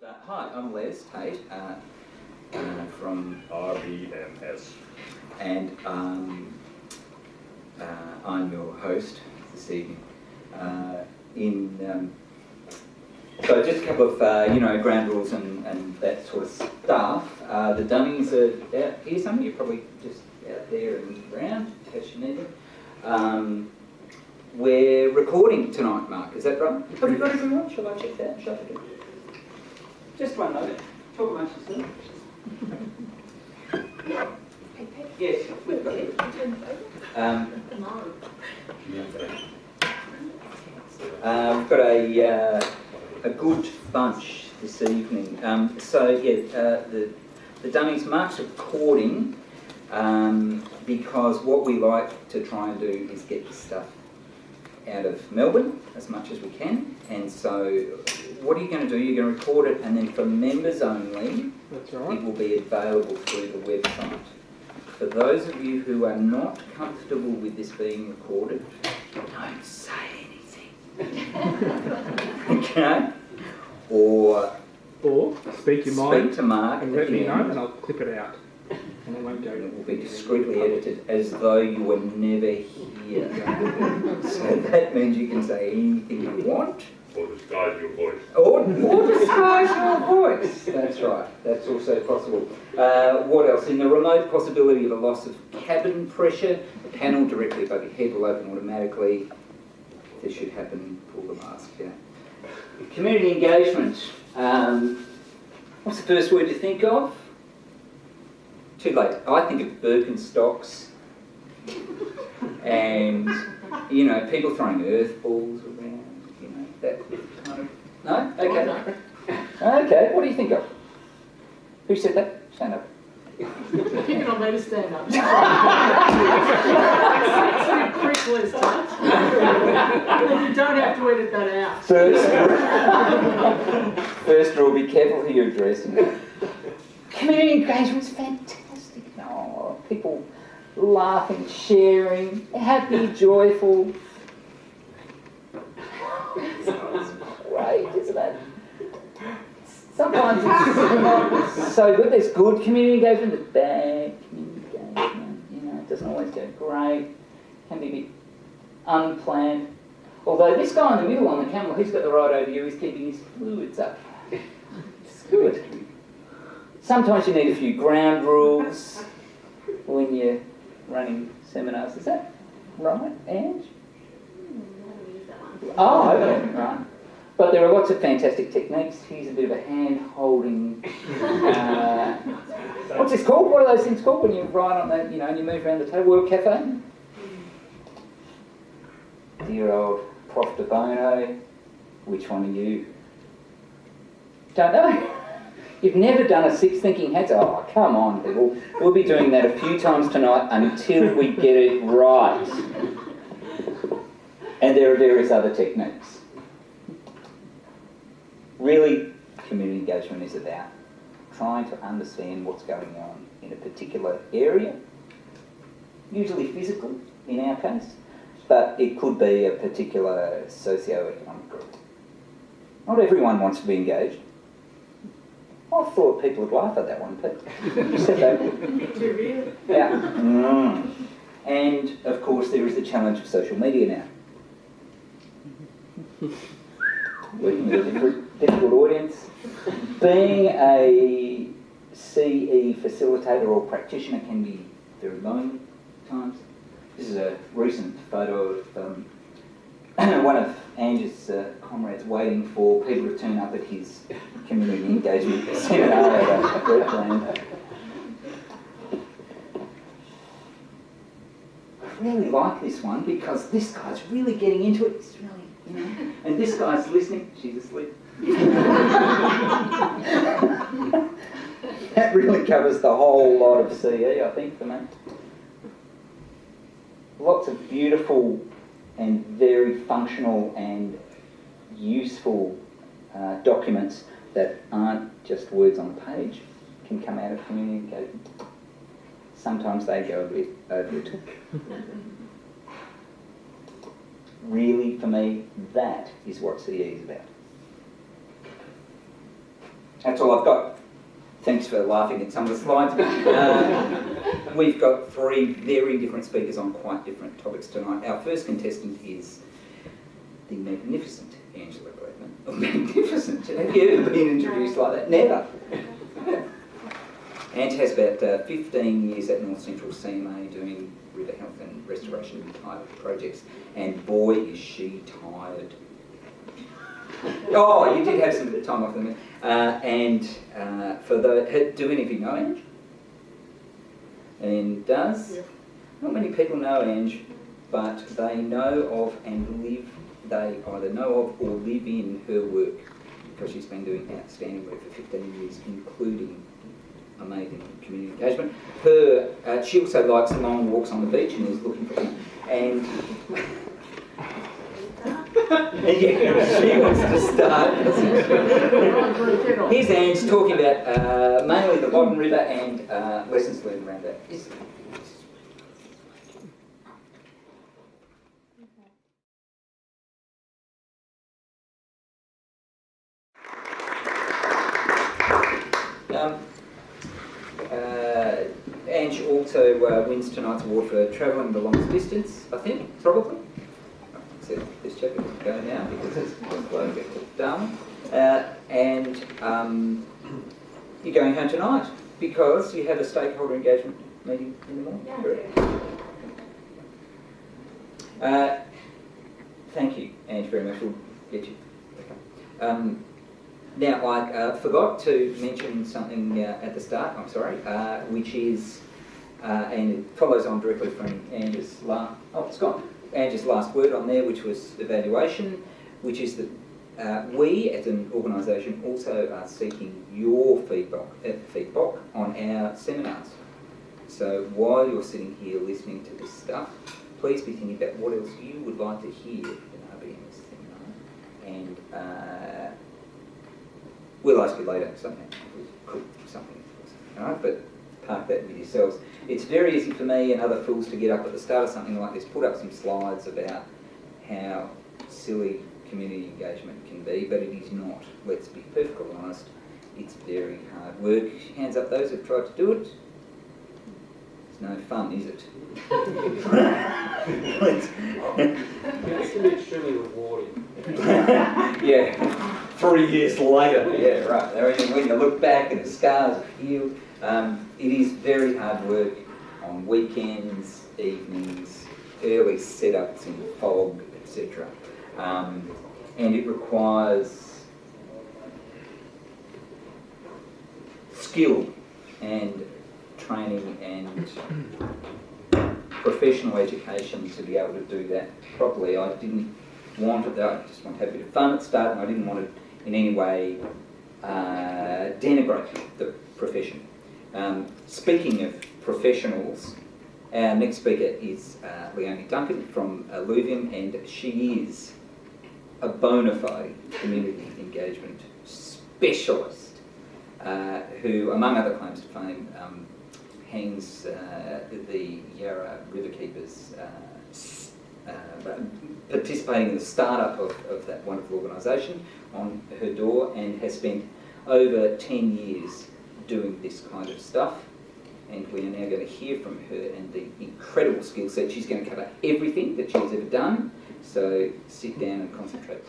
Hi, I'm Les Tate from RBMS. and I'm your host this evening. So just a couple of ground rules and that sort of stuff. The dummies are out here somewhere. You're probably just out there and around in case you need them. We're recording tonight, Mark. Is that right? Have we got everyone? Shall I check that? Shall I do? Just one moment. Talk amongst yourselves. Yes, we've got it. We've got a good bunch this evening. The dummies Mark's recording because what we like to try and do is get this stuff out of Melbourne as much as we can, and so what are you going to do? You're going to record it, and then for members only, that's right, it will be available through the website. For those of you who are not comfortable with this being recorded, don't say anything. Okay? Or speak your mind to Mark and let me know, and I'll clip it out. And it won't go. It will be discreetly edited as though you were never here. So that means you can say anything you want. Or disguise your voice. Or disguise your voice. That's right. That's also possible. What else? In the remote possibility of a loss of cabin pressure, the panel directly above your head will open automatically. If this should happen, pull the mask down. Community engagement. What's the first word you think of? Too late. I think of Birkenstocks and, people throwing earth balls around, that kind of... No? Okay. Okay, what do you think of? Who said that? Stand up. Picking on me to stand up. It's a quick list, you don't have to edit that out. First rule, be careful who you're addressing. Community engagement's fantastic. Oh, people laughing, sharing, happy, joyful. It's great, isn't it? Sometimes it's so good. There's good community engagement, there's bad community engagement. It doesn't always go great. Can be a bit unplanned. Although this guy in the middle on the camel, he's got the right overview. He's keeping his fluids up. It's good. Sometimes you need a few ground rules when you're running seminars. Is that right, Ange? Oh, okay, right. But there are lots of fantastic techniques. Here's a bit of a hand-holding... what's this called? What are those things called when you write on that, and you move around the table? World Cafe? Dear old Prof De Bono. Which one are you? Don't know. You've never done a six thinking hats. Oh, come on, people. We'll be doing that a few times tonight until we get it right. And there are various other techniques. Really, community engagement is about trying to understand what's going on in a particular area, usually physical in our case, but it could be a particular socio-economic group. Not everyone wants to be engaged. I thought people would laugh at that one, Pete. You said that. Yeah. And, of course, there is the challenge of social media now. Working with a difficult audience. Being a CE facilitator or practitioner can be very lonely at times. This is a recent photo of one of Ange's comrades waiting for people to turn up at his community engagement seminar at Wetland. I really like this one because this guy's really getting into it. It's really, and this guy's listening. She's asleep. That really covers the whole lot of CE, I think, for me. Lots of beautiful and very functional and useful documents that aren't just words on the page can come out of community engagement. Sometimes they go a bit over the top. Really, for me, that is what CE is about. That's all I've got. Thanks for laughing at some of the slides. We've got 3 very different speakers on quite different topics tonight. Our first contestant is the magnificent Angela Bradman. Oh, magnificent! Have you ever been introduced like that? Never. Ange has about 15 years at North Central CMA doing river health and restoration type projects, and boy is she tired. Oh, you did have some time off them. For the, do any of you know Ange? And does? Yeah. Not many people know Ange, but they know of and live, they either know of or live in her work, because she's been doing outstanding work for 15 years, including amazing community engagement. She also likes long walks on the beach and is looking for them. And yeah, she wants to start. Here's Ange talking about mainly the Modern River and lessons learned around that. Ange also wins tonight's award for travelling the longest distance, I think, probably. So this chap can go now because it's going to get done. You're going home tonight because you have a stakeholder engagement meeting in the morning. Yeah. Thank you, Ange, very much. We'll get you. Now, I forgot to mention something at the start, I'm sorry, which is, and it follows on directly from Ange's Ange's last word on there, which was evaluation, which is that we as an organisation also are seeking your feedback on our seminars. So while you're sitting here listening to this stuff, please be thinking about what else you would like to hear in an RBMS seminar, and we'll ask you later something. All right, but park that with yourselves. It's very easy for me and other fools to get up at the start of something like this, put up some slides about how silly community engagement can be, but it is not. Let's be perfectly honest. It's very hard work. Hands up those who've tried to do it. It's no fun, is it? It's going to be extremely rewarding. Yeah. 3 years later, yeah, right. I mean, when you look back and the scars are healed, it is very hard work on weekends, evenings, early setups in fog, etc. And it requires skill and training and professional education to be able to do that properly. I didn't want it, I just want to have a bit of fun at the start, and I didn't want to in any way denigrate the profession. Speaking of professionals, our next speaker is Leonie Duncan from Alluvium, and she is a bona fide community engagement specialist who, among other claims to fame, hangs the Yarra Riverkeepers participating in the startup of that wonderful organisation on her door, and has spent over 10 years doing this kind of stuff. And we are now going to hear from her and the incredible skill set. She's going to cover everything that she's ever done, so sit down and concentrate.